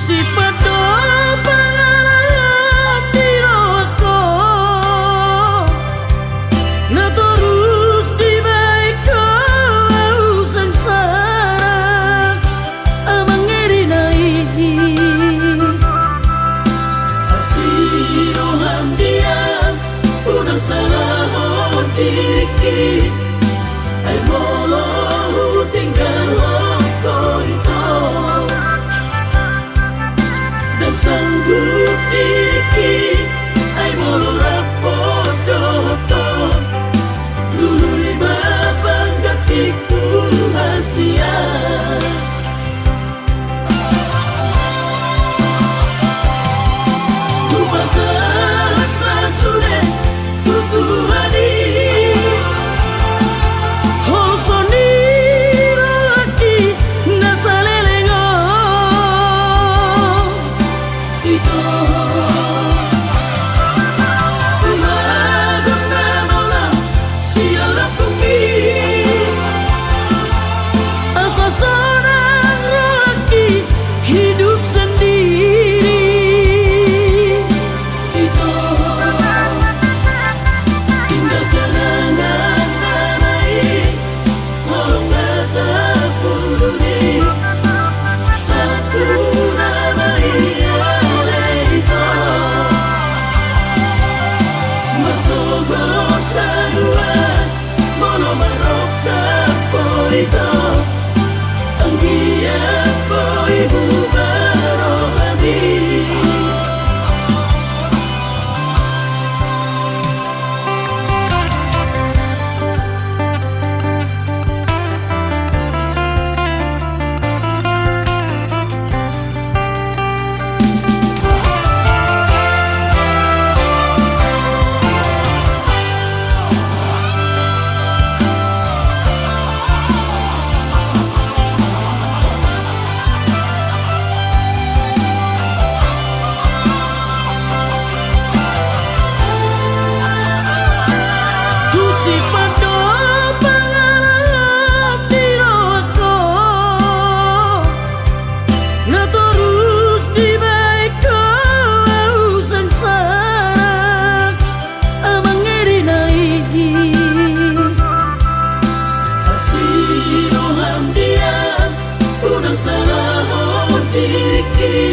si padha pangarep diroko na terus di baik kau sengsara amang erinai asiroham dia udah salah diri ay molo tinggal kau itu dan sanggup diri ay molo rapot doktor lului babang gatiku hasia lupasan masulen tutuhani hidup sendiri itu tinggal kenangan narai walau kata puni satu namai itu masuk keluar mono merokok poito anggian poibu si padha pangarep diroko na terus di baik kau sengsara amang erinai asiroham dia udah salah diri